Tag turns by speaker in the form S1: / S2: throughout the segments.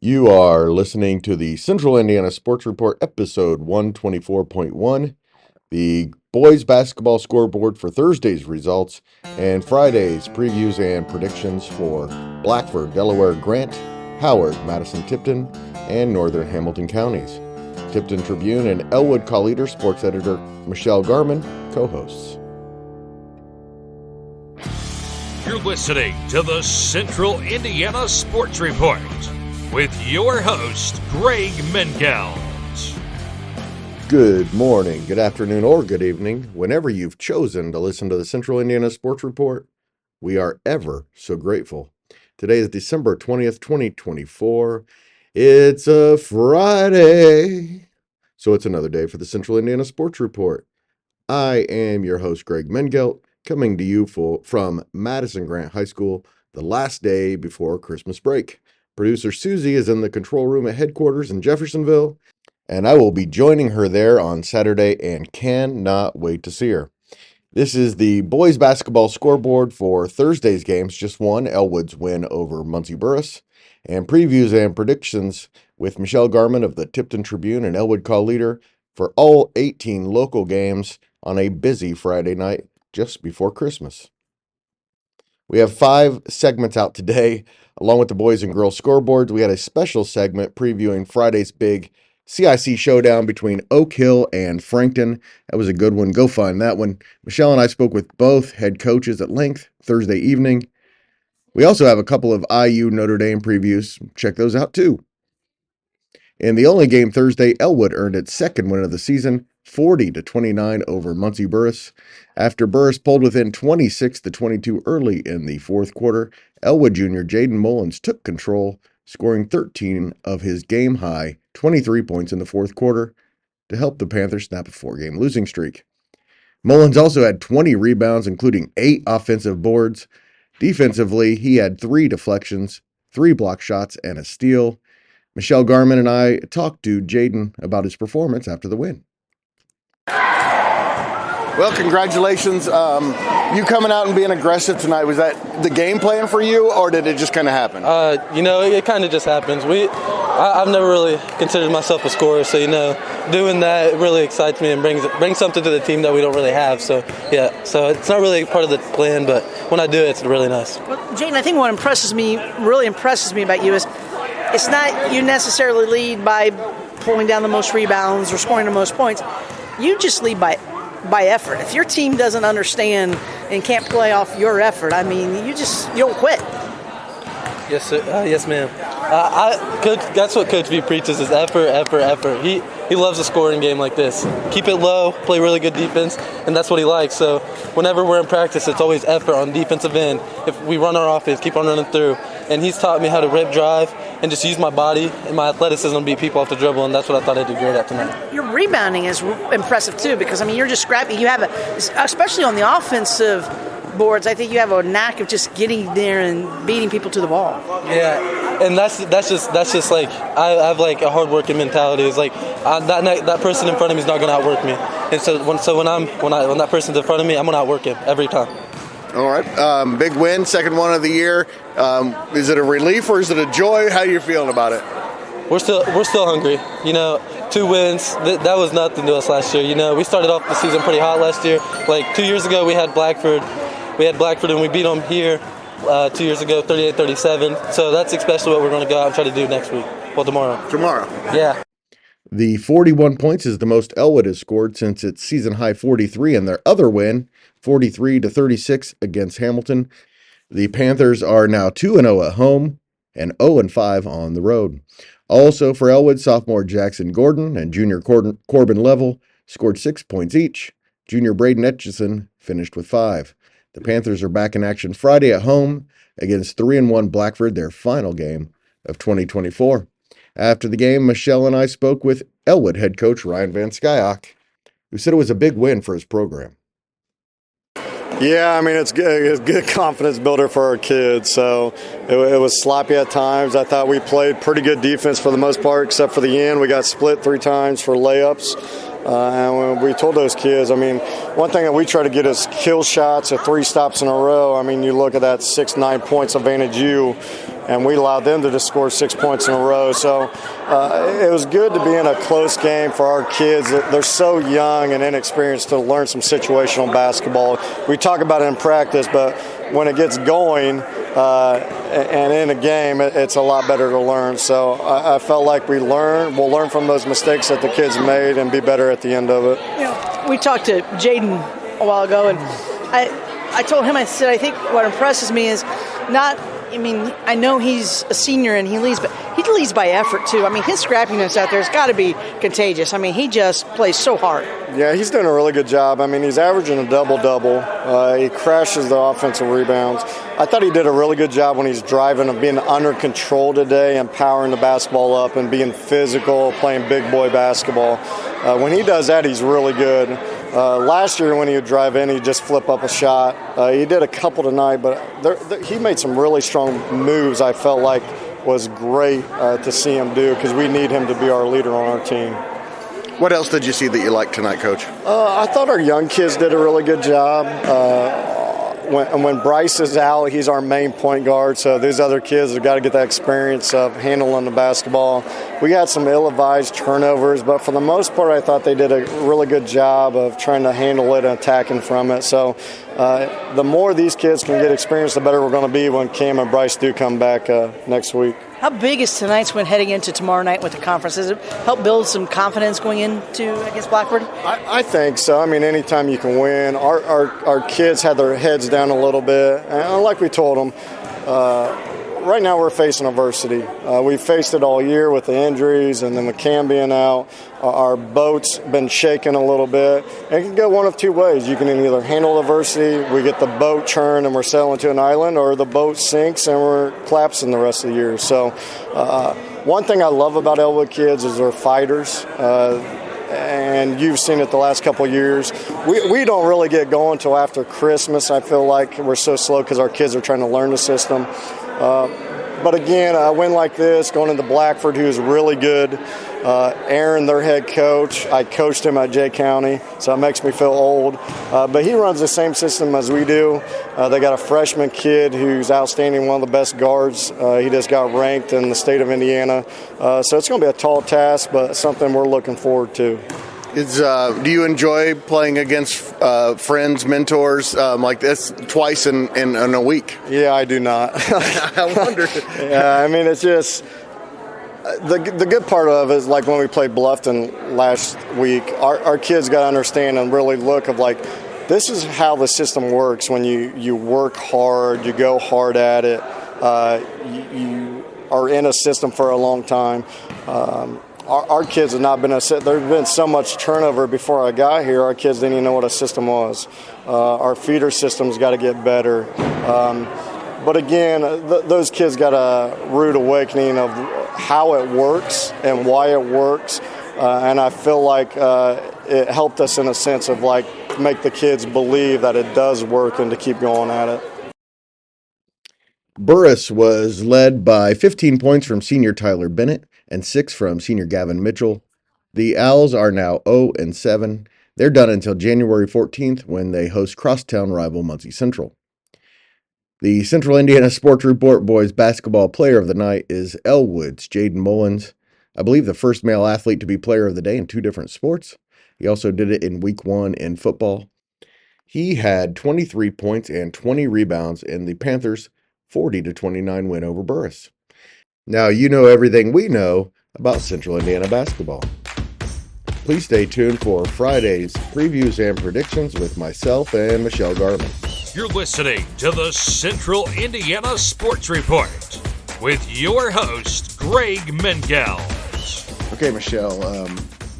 S1: You are listening to the Central Indiana Sports Report, episode 124.1, the boys basketball scoreboard for Thursday's results, and Friday's previews and predictions for Blackford, Delaware, Grant, Howard, Madison, Tipton, and Northern Hamilton counties. Tipton Tribune and Elwood call leader sports editor Michelle Garmon, co-hosts.
S2: You're listening to the Central Indiana Sports Report with your host, Greg Mengelt.
S1: Good morning, good afternoon, or good evening, whenever you've chosen to listen to the Central Indiana Sports Report. We are ever so grateful. Today is December 20th, 2024. It's a Friday, so it's another day for the Central Indiana Sports Report. I am your host, Greg Mengelt, coming to you from Madison Grant High School, the last day before Christmas break. Producer Susie is in the control room at headquarters in Jeffersonville, and I will be joining her there on Saturday and cannot wait to see her. This is the boys basketball scoreboard for Thursday's games, just one, Elwood's win over Muncie Burris, and previews and predictions with Michelle Garmon of the Tipton Tribune and Elwood call leader for all 18 local games on a busy Friday night just before Christmas. We have 5 segments out today. Along with the boys and girls scoreboards, we had a special segment previewing Friday's big CIC showdown between Oak Hill and Frankton. That was a good one. Go find that one. Michelle and I spoke with both head coaches at length Thursday evening. We also have a couple of IU Notre Dame previews. Check those out too. In the only game Thursday, Elwood earned its second win of the season, 40-29 over Muncie Burris. After Burris pulled within 26-22 early in the fourth quarter, Elwood junior Jaden Mullins took control, scoring 13 of his game-high 23 points in the fourth quarter to help the Panthers snap a 4-game losing streak. Mullins also had 20 rebounds, including 8 offensive boards. Defensively, he had 3 deflections, 3 block shots, and a steal. Michelle Garmon and I talked to Jaden about his performance after the win.
S3: Well, congratulations. You coming out and being aggressive tonight, was that the game plan for you, or did it just kind of happen?
S4: It kind of just happens. I've never really considered myself a scorer, so, doing that really excites me and brings something to the team that we don't really have. So, yeah, so it's not really part of the plan, but when I do it, it's really nice.
S5: Well, Jaden, I think what really impresses me about you is it's not you necessarily lead by pulling down the most rebounds or scoring the most points. You just lead by effort. If your team doesn't understand and can't play off your effort, you don't quit.
S4: Yes, sir. Yes, ma'am. Coach, that's what Coach V preaches is effort, effort, effort. He loves a scoring game like this. Keep it low, play really good defense, and that's what he likes. So whenever we're in practice, it's always effort on defensive end. If we run our offense, keep on running through. And he's taught me how to rip drive and just use my body and my athleticism to beat people off the dribble, and that's what I thought I'd do great at tonight.
S5: Your rebounding is impressive, too, because, you're just scrappy. You have especially on the offensive boards, I think you have a knack of just getting there and beating people to the ball.
S4: Yeah, and that's just like I have like a hard-working mentality. It's like that person in front of me is not going to outwork me, and so when that person's in front of me, I'm going to outwork him every time.
S3: All right, big win, second one of the year. Is it a relief or is it a joy? How are you feeling about it?
S4: We're still hungry. 2 wins. That was nothing to us last year. We started off the season pretty hot last year. Like 2 years ago, we had Blackford and we beat them here 2 years ago, 38-37. So that's especially what we're going to go out and try to do next week. Well, tomorrow. Yeah.
S1: The 41 points is the most Elwood has scored since its season-high 43 in their other win, 43-36 against Hamilton. The Panthers are now 2-0 at home and 0-5 on the road. Also for Elwood, sophomore Jackson Gordon and junior Corbin Level scored 6 points each. Junior Braden Etchison finished with 5. The Panthers are back in action Friday at home against 3-1 Blackford, their final game of 2024. After the game, Michelle and I spoke with Elwood head coach Ryan Van Skyok, who said it was a big win for his program.
S6: Yeah, it's good. It's a good confidence builder for our kids. So it was sloppy at times. I thought we played pretty good defense for the most part, except for the end. We got split 3 times for layups. And we told those kids, one thing that we try to get is kill shots at 3 stops in a row. You look at that 6-9 points advantage you. and we allowed them to just score 6 points in a row. So it was good to be in a close game for our kids. They're so young and inexperienced to learn some situational basketball. We talk about it in practice, but when it gets going and in a game, it's a lot better to learn. So I felt like we'll learn from those mistakes that the kids made and be better at the end of it.
S5: We talked to Jaden a while ago, and I told him, I said, I think what impresses me is I know he's a senior and he leads, but he leads by effort too. I mean, his scrappiness out there has got to be contagious. I mean, he just plays so hard.
S6: Yeah, he's doing a really good job. I mean, he's averaging a double-double. He crashes the offensive rebounds. I thought he did a really good job when he's driving and being under control today and powering the basketball up and being physical, playing big boy basketball. When he does that, he's really good. Last year when he would drive in, he'd just flip up a shot. He did a couple tonight, but he made some really strong moves I felt like was great to see him do because we need him to be our leader on our team.
S3: What else did you see that you liked tonight, Coach?
S6: I thought our young kids did a really good job. When Bryce is out, he's our main point guard, so these other kids have got to get that experience of handling the basketball. We had some ill-advised turnovers, but for the most part, I thought they did a really good job of trying to handle it and attacking from it. So the more these kids can get experience, the better we're going to be when Cam and Bryce do come back next week.
S5: How big is tonight's win heading into tomorrow night with the conference? Does it help build some confidence going into against Blackford?
S6: I think so. I mean, anytime you can win. Our kids had their heads down a little bit. And like we told them, right now we're facing adversity. We've faced it all year with the injuries and then with Cam being out. Our boat's been shaking a little bit. It can go one of two ways. You can either handle adversity, we get the boat churned and we're sailing to an island, or the boat sinks and we're collapsing the rest of the year. So one thing I love about Elwood kids is they're fighters. And you've seen it the last couple of years. We don't really get going until after Christmas. I feel like we're so slow because our kids are trying to learn the system. But again, a win like this, going into Blackford, who's really good. Aaron, their head coach, I coached him at Jay County, so it makes me feel old. But he runs the same system as we do. They got a freshman kid who's outstanding, one of the best guards. He just got ranked in the state of Indiana. So it's going to be a tall task, but something we're looking forward to.
S3: Do you enjoy playing against friends, mentors like this twice in a week?
S6: Yeah, I do not.
S3: I wonder.
S6: Yeah, I mean, it's just the good part of it is like when we played Bluffton last week, our kids got to understand and really look of like, this is how the system works when you work hard, you go hard at it, you are in a system for a long time. Our kids have not been there's been so much turnover before I got here. Our kids didn't even know what a system was. Our feeder system's got to get better. But again, those kids got a rude awakening of how it works and why it works. And I feel like it helped us in a sense of like make the kids believe that it does work and to keep going at it.
S1: Burris was led by 15 points from senior Tyler Bennett and 6 from senior Gavin Mitchell. The Owls are now 0-7. They're done until January 14th when they host crosstown rival Muncie Central. The Central Indiana Sports Report Boys Basketball Player of the Night is Elwood's Jaden Mullins. I believe the first male athlete to be Player of the Day in 2 different sports. He also did it in Week 1 in football. He had 23 points and 20 rebounds in the Panthers' 40-29 win over Burris. Now you know everything we know about Central Indiana basketball. Please stay tuned for Friday's previews and predictions with myself and Michelle Garmon.
S2: You're listening to the Central Indiana Sports Report with your host, Greg Menkels.
S1: Okay, Michelle,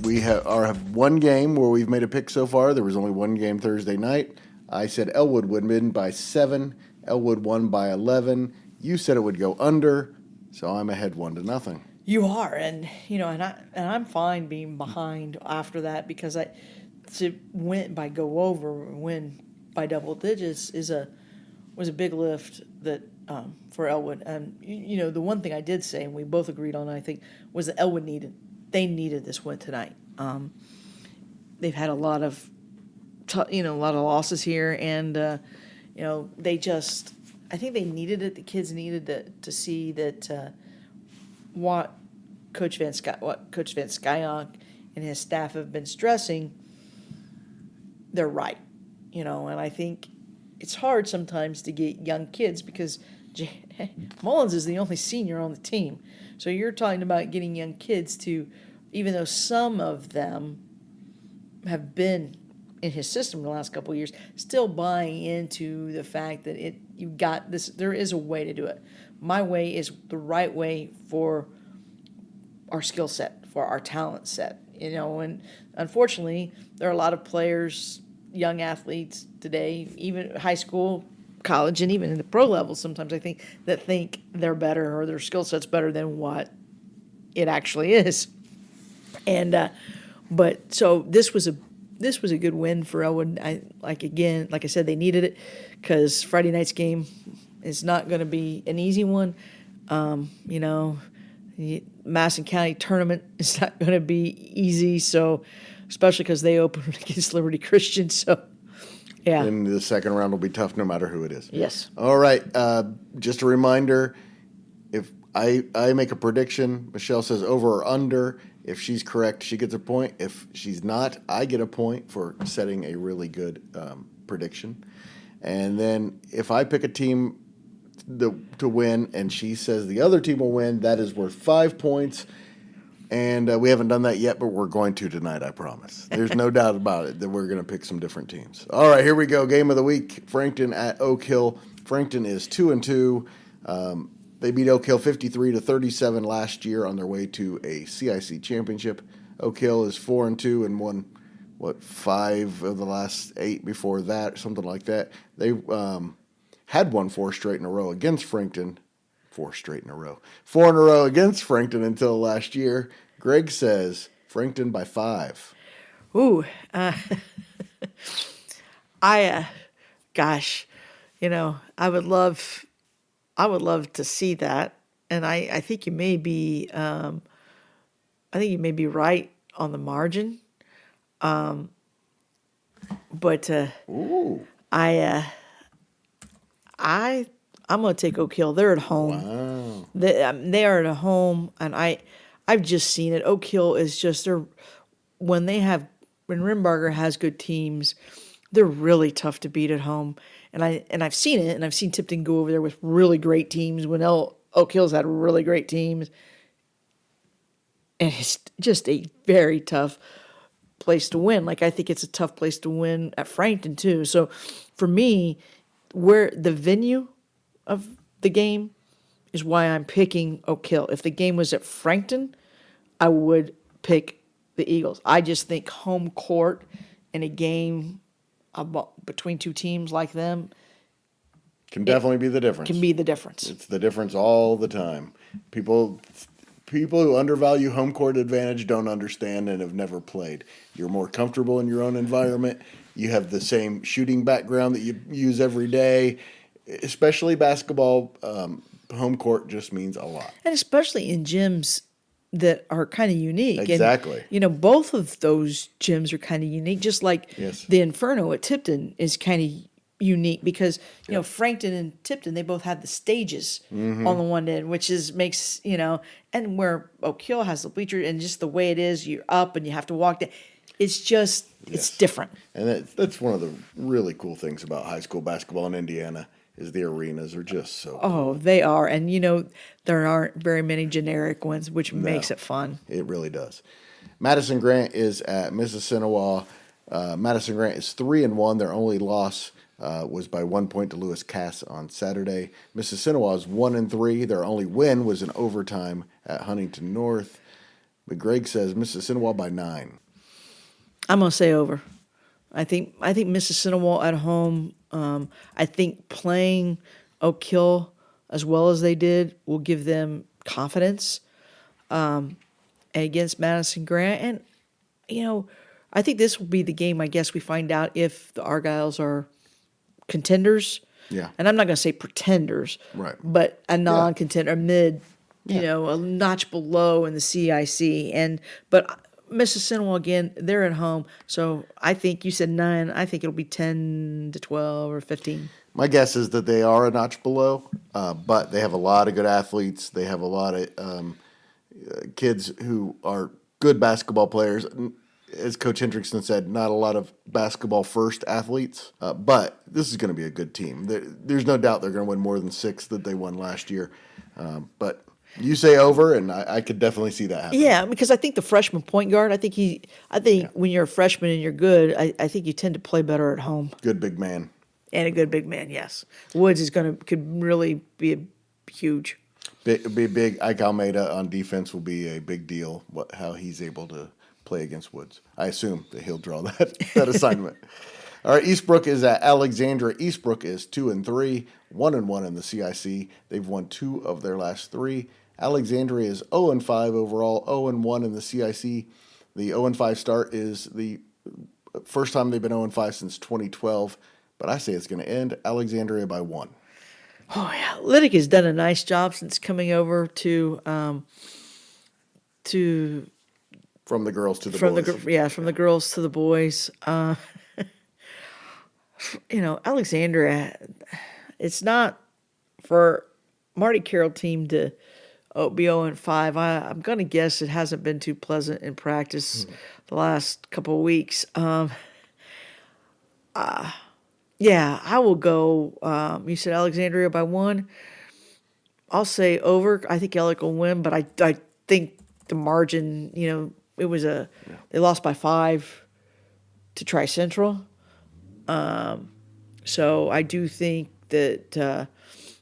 S1: we have one game where we've made a pick so far. There was only one game Thursday night. I said Elwood would win by 7. Elwood won by 11. You said it would go under, so I'm ahead 1-0.
S5: You are, and I'm fine being behind after that because to win by double digits was a big lift that for Elwood. And the one thing I did say, and we both agreed on, I think, was that Elwood needed this win tonight. They've had a lot of losses here, and they just I think they needed it. The kids needed to see that what Coach Van Skyonk and his staff have been stressing, they're right. And I think it's hard sometimes to get young kids because Mullins is the only senior on the team. So you're talking about getting young kids to, even though some of them have been in his system in the last couple of years, still buying into the fact that you got this. There is a way to do it. My way is the right way for our skill set, for our talent set. And unfortunately, there are a lot of players, young athletes today, even high school, college, and even in the pro level sometimes, I think, that think they're better or their skill set's better than what it actually is. And but so this was a good win for Elwood. Like I said, they needed it because Friday night's game is not going to be an easy one. The Madison County tournament is not going to be easy, so especially because they opened against Liberty Christian. So, yeah.
S3: And the second round will be tough no matter who it is.
S5: Yes.
S3: All right. Just a reminder, if I make a prediction, Michelle says over or under. If she's correct, she gets a point. If she's not, I get a point for setting a really good prediction. And then if I pick a team to win and she says the other team will win, that is worth 5 points. And we haven't done that yet, but we're going to tonight, I promise. There's no doubt about it that we're going to pick some different teams. All right, here we go. Game of the week, Frankton at Oak Hill. Frankton is 2-2. They beat Oak Hill 53-37 last year on their way to a CIC championship. Oak Hill is 4-2 and won, 5 of the last 8 before that, something like that. They had won 4 straight in a row against Frankton. 4 straight in a row. 4 in a row against Frankton until last year. Greg says Frankton by 5.
S5: Ooh. Gosh, I would love to see that, and I think you may be right on the margin. But
S3: Ooh.
S5: I'm going to take Oak Hill. They're at home.
S3: Wow.
S5: They are at home, and I've just seen it. Oak Hill is just when Rimbarger has good teams, they're really tough to beat at home. And I've seen it, and I've seen Tipton go over there with really great teams when Oak Hill's had really great teams. And it's just a very tough place to win. I think it's a tough place to win at Frankton too. So for me, where the venue of the game is why I'm picking Oak Hill. If the game was at Frankton, I would pick the Eagles. I just think home court in a game between two teams like them
S3: Can definitely be the difference.
S5: Can be the difference.
S3: It's the difference all the time. People who undervalue home court advantage don't understand and have never played. You're more comfortable in your own environment. You have the same shooting background that you use every day. Especially basketball, home court just means a lot.
S5: And especially in gyms that are kind of unique.
S3: Exactly.
S5: And, both of those gyms are kind of unique, just like
S3: Yes.
S5: the Inferno at Tipton is kind of unique because, Frankton and Tipton, they both have the stages on the one end, which makes, and where Oak Hill has the bleacher and just the way it is, you're up and you have to walk down. It's just, it's different.
S3: And that's one of the really cool things about high school basketball in Indiana is the arenas are just so cool.
S5: Oh, they are. And, there aren't very many generic ones, which makes it fun.
S3: It really does. Madison Grant is at Mississinawa. Madison Grant is 3-1. Their only loss was by 1 point to Lewis Cass on Saturday. Mississinawa is 1-3. Their only win was in overtime at Huntington North. But Greg says Mississinawa by 9.
S5: I'm gonna say over. I think Mississinawa at home. I think playing Oak Hill as well as they did will give them confidence against Madison Grant. And I think this will be the game. I guess we find out if the Argyles are contenders.
S3: Yeah.
S5: And I'm not gonna say pretenders.
S3: Right.
S5: But a non-contender, mid. A notch below in the CIC. But Mississinawa, again, they're at home. So I think you said 9. I think it'll be 10 to 12 or 15.
S3: My guess is that they are a notch below, but they have a lot of good athletes. They have a lot of kids who are good basketball players. As Coach Hendrickson said, not a lot of basketball first athletes, but this is going to be a good team. There's no doubt they're going to win more than 6 that they won last year. But you say over, and I could definitely see that happen.
S5: Yeah, because I think the freshman point guard, I think when you're a freshman and you're good, I think you tend to play better at home.
S3: Good big man.
S5: And a good big man, yes. Woods could really be huge.
S3: Big. Ike Almeida on defense will be a big deal. How he's able to play against Woods. I assume that he'll draw that assignment. All right, Eastbrook is at Alexandria. Eastbrook is 2-3, 1-1 in the CIC. They've won 2 of their last 3. Alexandria is 0-5 overall, 0-1 in the CIC. The 0-5 start is the first time they've been 0-5 since 2012. But I say it's going to end Alexandria by 1.
S5: Oh yeah, Liddick has done a nice job since coming over to
S3: from the girls to the boys.
S5: From the girls to the boys. Alexandria. It's not for Marty Carroll team to be 0-5. I'm going to guess it hasn't been too pleasant in practice the last couple of weeks. Yeah, I will go. You said Alexandria by 1. I'll say over. I think Alec will win, but I think the margin, they lost by 5 to Tri Central. So I do think that,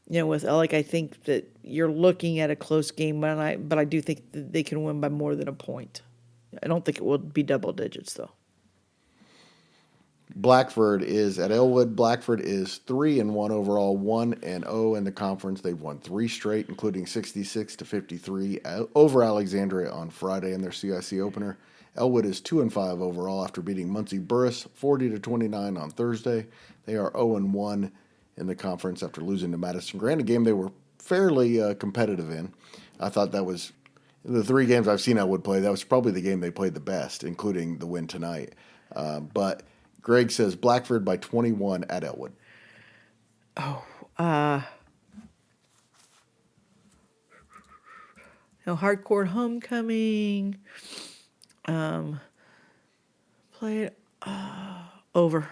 S5: with Alec, I think that you're looking at a close game, but I do think that they can win by more than a point. I don't think it will be double digits, though.
S3: Blackford is at Elwood. Blackford is 3-1 overall, 1-0 in the conference. They've won 3 straight, including 66-53 over Alexandria on Friday in their CIC opener. Elwood is 2-5 overall after beating Muncie Burris 40-29 on Thursday. They are 0-1 in the conference after losing to Madison. Granted, a game they were fairly competitive in. I thought that was the 3 games I've seen Elwood play. That was probably the game they played the best, including the win tonight. But Greg says Blackford by 21 at Elwood.
S5: Hardcore homecoming. Play it over.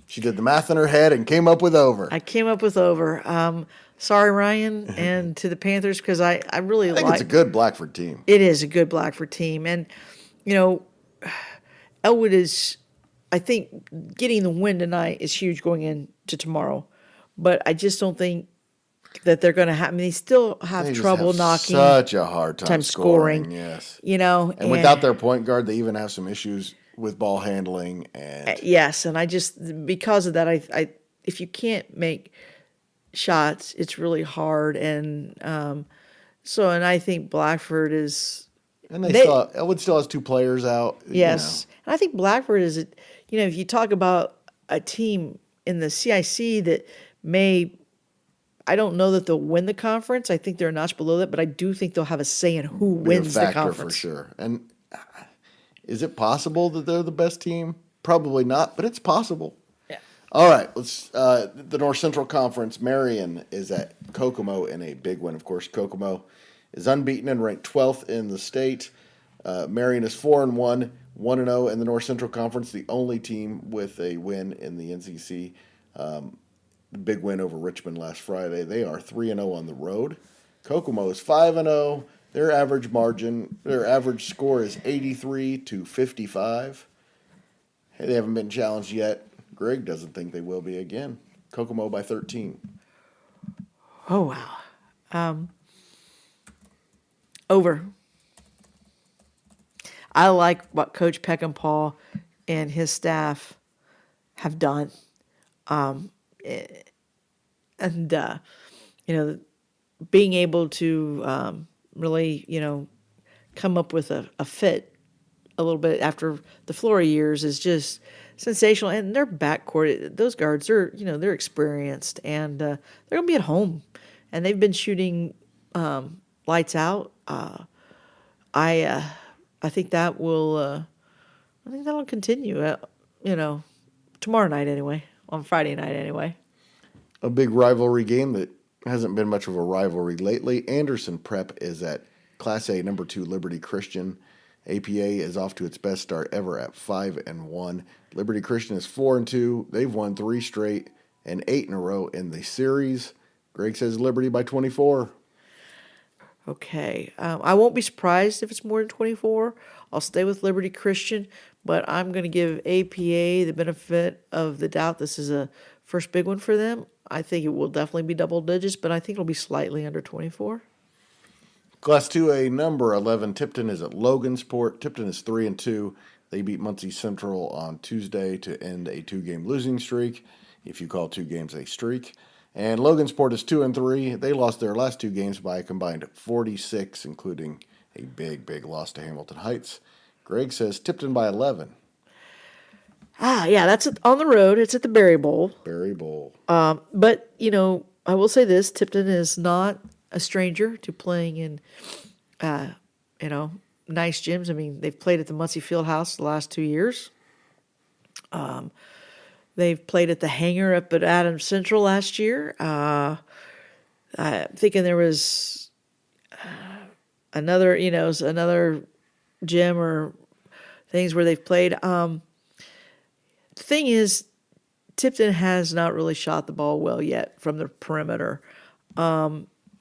S3: She did the math in her head and came up with over.
S5: I came up with over. Sorry, Ryan, and to the Panthers, because I really
S3: think it's a good Blackford team.
S5: It is a good Blackford team. And, Elwood is, I think, getting the win tonight is huge going into tomorrow. But I just don't think that they're going to have. I mean, they still have trouble knocking.
S3: Such a hard time scoring. Yes.
S5: And
S3: without their point guard, they even have some issues with ball handling. And
S5: yes, and I just, because of that, I if you can't make shots, it's really hard. And and I think Blackford is.
S3: And Elwood still has 2 players out.
S5: Yes. And I think Blackford is, if you talk about a team in the CIC that I don't know that they'll win the conference. I think they're a notch below that, but I do think they'll have a say in who wins the conference.
S3: For sure. And is it possible that they're the best team? Probably not, but it's possible.
S5: Yeah.
S3: All right, let's the North Central Conference. Marion is at Kokomo in a big win. Of course, Kokomo is unbeaten and ranked 12th in the state. Marion is 4-1, 1-0 in the North Central Conference, the only team with a win in the NCC. The big win over Richmond last Friday. They are 3-0 on the road. Kokomo is 5-0. Their average score is 83-55. Hey, they haven't been challenged yet. Greg doesn't think they will be again. Kokomo by 13.
S5: Oh, wow. Over. I like what Coach Peckinpah and his staff have done. Being able to really, come up with a fit a little bit after the Flora years is just sensational. And their backcourt, those guards, they're experienced, and they're going to be at home. And they've been shooting lights out. I think that will. I think that'll continue. Tomorrow night anyway.
S7: on Friday night anyway.
S3: A big rivalry game that hasn't been much of a rivalry lately. Anderson Prep is at Class A number 2 Liberty Christian. APA is off to its best start ever at 5-1. Liberty Christian is 4-2. They've won 3 straight and 8 in a row in the series. Greg says Liberty by 24.
S7: Okay. I won't be surprised if it's more than 24. I'll stay with Liberty Christian, but I'm going to give APA the benefit of the doubt. This is a first big one for them. I think it will definitely be double digits, but I think it'll be slightly under 24.
S3: Class 2A number 11, Tipton is at Logansport. Tipton is 3-2. They beat Muncie Central on Tuesday to end a 2-game losing streak, if you call 2 games a streak. And Logansport is 2-3. They lost their last 2 games by a combined 46, including a big loss to Hamilton Heights. Greg says Tipton by 11.
S7: Yeah, that's on the road. It's at the Berry Bowl.
S3: Berry Bowl.
S7: But, I will say this. Tipton is not a stranger to playing in, nice gyms. I mean, they've played at the Muncie Fieldhouse the last 2 years. They've played at the Hangar up at Adams Central last year. I'm thinking there was another gym or things where they've played. The thing is, Tipton has not really shot the ball well yet from the perimeter,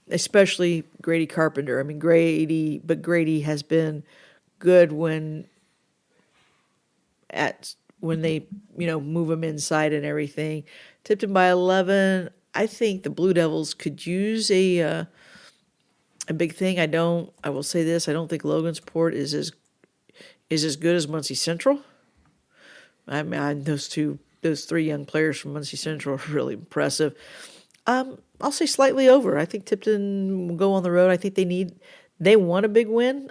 S7: especially Grady Carpenter. I mean, Grady has been good when they, move him inside and everything. Tipton by 11. I think the Blue Devils could use a big thing. I will say this. I don't think Logansport is as good as Muncie Central. I mean, those 3 young players from Muncie Central are really impressive. I'll say slightly over. I think Tipton will go on the road. I think they want a big win.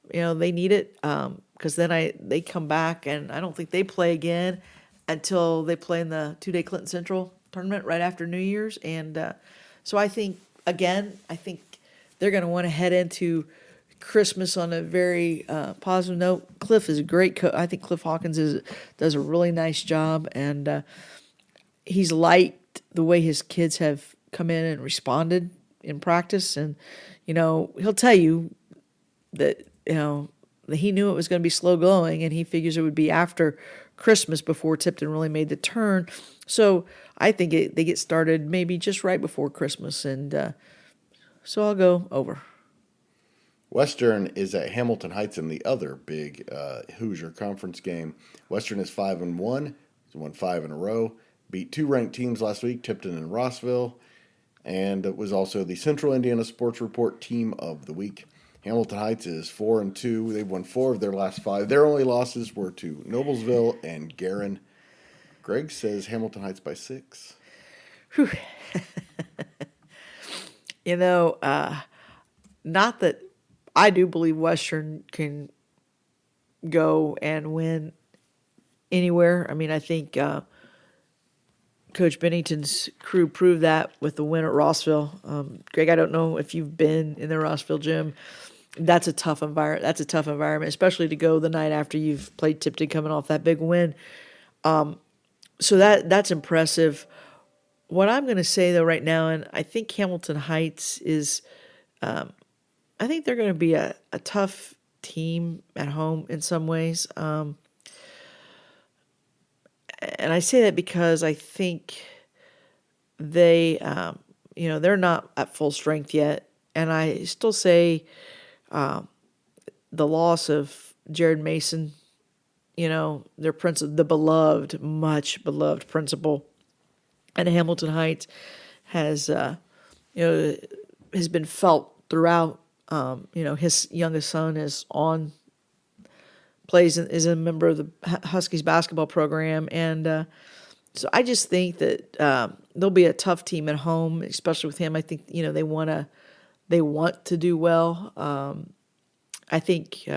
S7: They need it. Because then they come back, and I don't think they play again until they play in the 2-day Clinton Central tournament right after New Year's. And so I think they're going to want to head into Christmas on a very positive note. Cliff is a great coach. I think Cliff Hawkins does a really nice job, and he's liked the way his kids have come in and responded in practice. And, he'll tell you that, he knew it was going to be slow going, and he figures it would be after Christmas before Tipton really made the turn. So I think they get started maybe just right before Christmas, and so I'll go over.
S3: Western is at Hamilton Heights in the other big Hoosier Conference game. Western is 5-1. It's won 5 in a row. Beat 2 ranked teams last week, Tipton and Rossville, and it was also the Central Indiana Sports Report Team of the Week. Hamilton Heights is 4-2. They've won 4 of their last 5. Their only losses were to Noblesville and Guerin. Greg says Hamilton Heights by 6.
S7: Not that I do believe Western can go and win anywhere. I mean, I think Coach Bennington's crew proved that with the win at Rossville. Greg, I don't know if you've been in the Rossville gym. That's a tough environment, especially to go the night after you've played Tipton coming off that big win. So that's impressive. What I'm going to say, though, right now, and I think Hamilton Heights is I think they're going to be a tough team at home in some ways. And I say that because I think they're not at full strength yet. And I still say the loss of Jared Mason, their the much beloved principal at Hamilton Heights has been felt throughout. His youngest son is is a member of the Huskies basketball program, and so I just think that they'll be a tough team at home, especially with him. I think they want to do well. I think,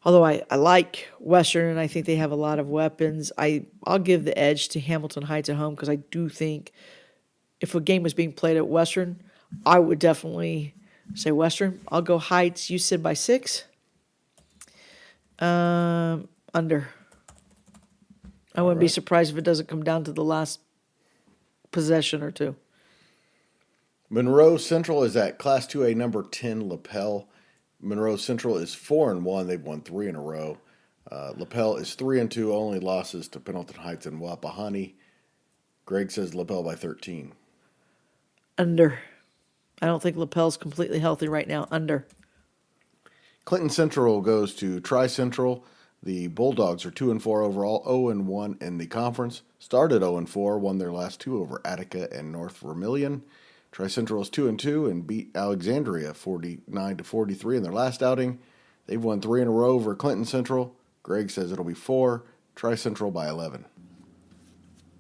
S7: although I like Western and I think they have a lot of weapons, I'll give the edge to Hamilton Heights at home because I do think if a game was being played at Western, I would definitely say Western. I'll go Heights. You said by 6. Under. I wouldn't be surprised if it doesn't come down to the last possession or two.
S3: Monroe Central is at Class 2A number 10 Lapel. Monroe Central is 4-1. They've won 3 in a row. Lapel is 3-2. Only losses to Pendleton Heights and Wapahani. Greg says Lapel by 13.
S7: Under. I don't think Lapel's completely healthy right now. Under.
S3: Clinton Central goes to Tri Central. The Bulldogs are 2-4 overall, 0-1 in the conference. Started 0-4, won their last 2 over Attica and North Vermilion. Tri Central is 2-2 and beat Alexandria 49-43 in their last outing. They've won 3 in a row over Clinton Central. Greg says it'll be 4. Tri Central by 11.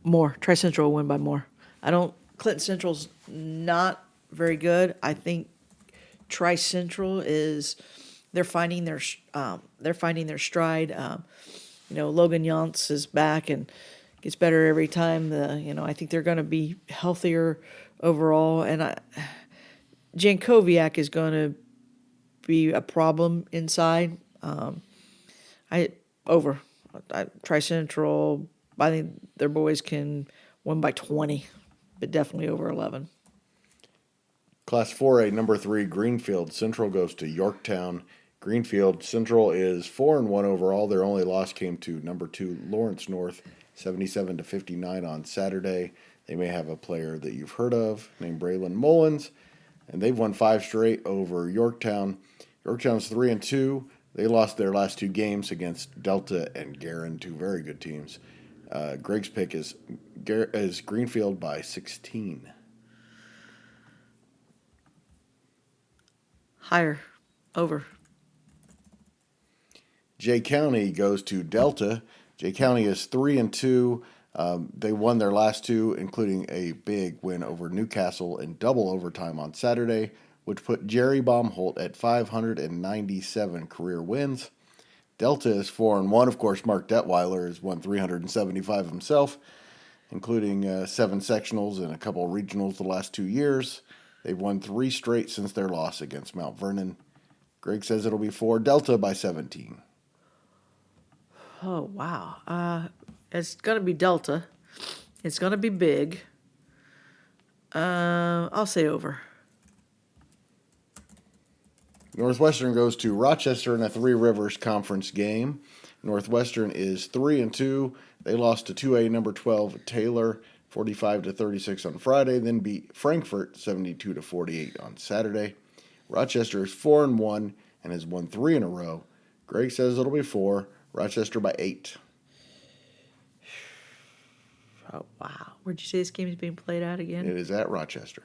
S7: More. Tri Central will win by more. Clinton Central's not very good. I think Tri Central is. They're finding their stride. Logan Yance is back and gets better every time. I think they're going to be healthier overall. And Jankowiak is going to be a problem inside. Tri Central. I think their boys can win by 20, but definitely over 11.
S3: Class 4A number 3 Greenfield Central goes to Yorktown. Greenfield Central is 4-1 overall. Their only loss came to number 2 Lawrence North, 77-59 on Saturday. They may have a player that you've heard of named Braylon Mullins, and they've won 5 straight over Yorktown. Yorktown's 3-2. They lost their last 2 games against Delta and Guerin, 2 very good teams. Greg's pick is Greenfield by 16.
S7: Higher. Over.
S3: Jay County goes to Delta. Jay County is 3-2. They won their last 2, including a big win over Newcastle in double overtime on Saturday, which put Jerry Baumholt at 597 career wins. Delta is 4-1. Of course, Mark Detweiler has won 375 himself, including 7 sectionals and a couple of regionals the last 2 years. They've won 3 straight since their loss against Mount Vernon. Greg says it'll be 4. Delta by 17.
S7: Oh, wow. It's going to be Delta. It's going to be big. I'll say over.
S3: Northwestern goes to Rochester in a Three Rivers Conference game. Northwestern is 3-2. They lost to 2A number 12 Taylor 45-36 on Friday, then beat Frankfort 72-48 on Saturday. Rochester is 4-1 and has won 3 in a row. Greg says it'll be 4. Rochester by 8.
S7: Oh, wow. Where'd you say this game is being played at again?
S3: It is at Rochester.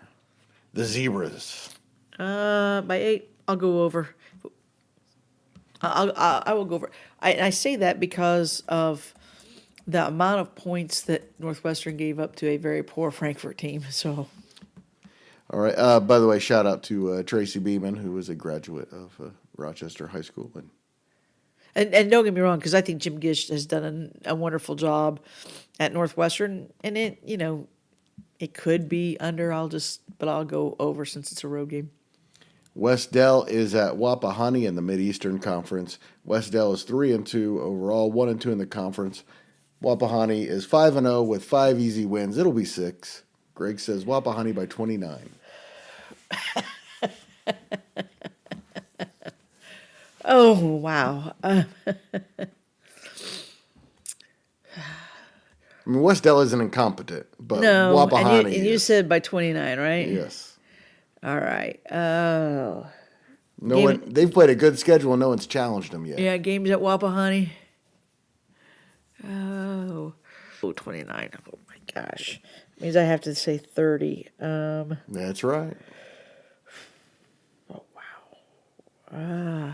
S3: The Zebras.
S7: By 8. I'll go over. I will go over. I say that because of the amount of points that Northwestern gave up to a very poor Frankfurt team. So,
S3: all right. By the way, shout out to Tracy Beeman, who was a graduate of Rochester High School.
S7: And don't get me wrong, because I think Jim Gish has done a wonderful job at Northwestern, and it could be under. But I'll go over since it's a road game.
S3: West Dell is at Wapahani in the Mid-Eastern Conference. West Dell is 3-2 overall, 1-2 in the conference. Wapahani is 5-0 with 5 easy wins. It'll be 6. Greg says Wapahani by 29.
S7: Oh, wow.
S3: I mean, West Dell isn't incompetent, but
S7: No,
S3: Wapahani
S7: and you said by 29, right?
S3: Yes.
S7: All right. Oh.
S3: They've played a good schedule and no one's challenged them yet.
S7: Yeah, games at Wapahani. Oh. 29. Oh, my gosh. Means I have to say 30.
S3: That's right.
S7: Oh, wow.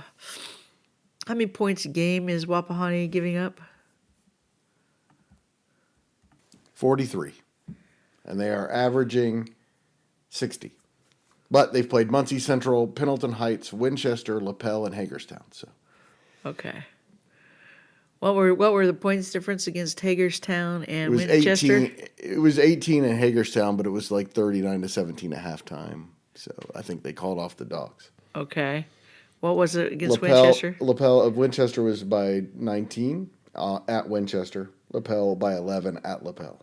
S7: How many points a game is Wapahani giving up?
S3: 43. And they are averaging 60. But they've played Muncie Central, Pendleton Heights, Winchester, Lapel, and Hagerstown. So,
S7: okay. What were the points difference against Hagerstown and Winchester?
S3: It was 18 in Hagerstown, but it was like 39-17 at halftime. So I think they called off the Dogs.
S7: Okay. What was it against Winchester?
S3: Lapel of Winchester was by 19 at Winchester. LaPel by 11 at LaPel.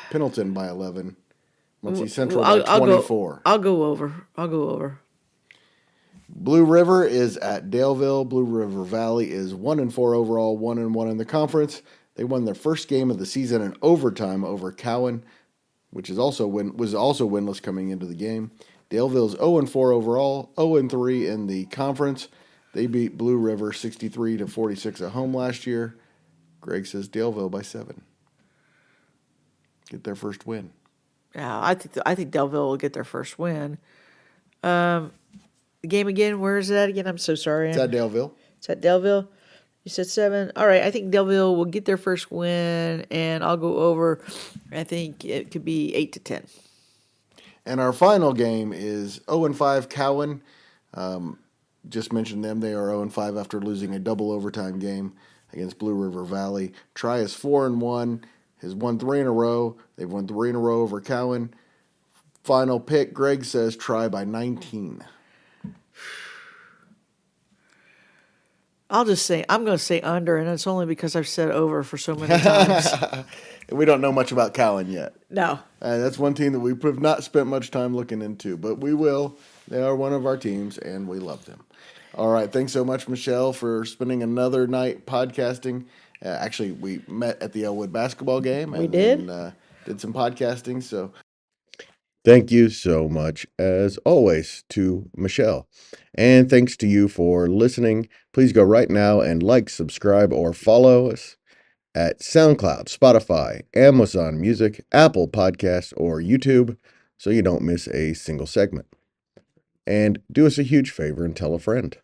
S3: Pendleton by 11. Muncie Central
S7: I'll,
S3: by
S7: I'll
S3: 24.
S7: I'll go over.
S3: Blue River is at Daleville. Blue River Valley is 1-4 overall, 1-1 in the conference. They won their first game of the season in overtime over Cowan, which was also winless coming into the game. Daleville's 0-4 overall, 0-3 in the conference. They beat Blue River 63-46 at home last year. Greg says Daleville by 7. Get their first win.
S7: Yeah, I think Delville will get their first win. The game again, where is that again? I'm so sorry.
S3: It's at Daleville.
S7: It's at Delville. You said 7. All right, I think Delville will get their first win, and I'll go over. I think it could be 8-10.
S3: And our final game is 0-5 Cowan. Just mentioned them. They are 0-5 after losing a double overtime game against Blue River Valley. Tri is 4-1. Has won 3 in a row. They've won 3 in a row over Cowan. Final pick, Greg says Tri by 19.
S7: I'm going to say under, and it's only because I've said over for so many times.
S3: We don't know much about Cowan yet.
S7: No.
S3: That's one team that we have not spent much time looking into, but we will. They are one of our teams, and we love them. All right. Thanks so much, Michelle, for spending another night podcasting. Actually, we met at the Elwood basketball game.
S7: We did.
S3: And, did some podcasting. So,
S1: Thank you so much, as always, to Michelle. And thanks to you for listening. Please go right now and like, subscribe, or follow us at SoundCloud, Spotify, Amazon Music, Apple Podcasts, or YouTube so you don't miss a single segment. And do us a huge favor and tell a friend.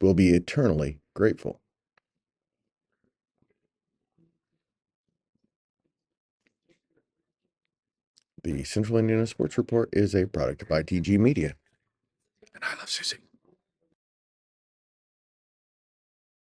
S1: We'll be eternally grateful. The Central Indiana Sports Report is a product of ITG Media. And I love Susie.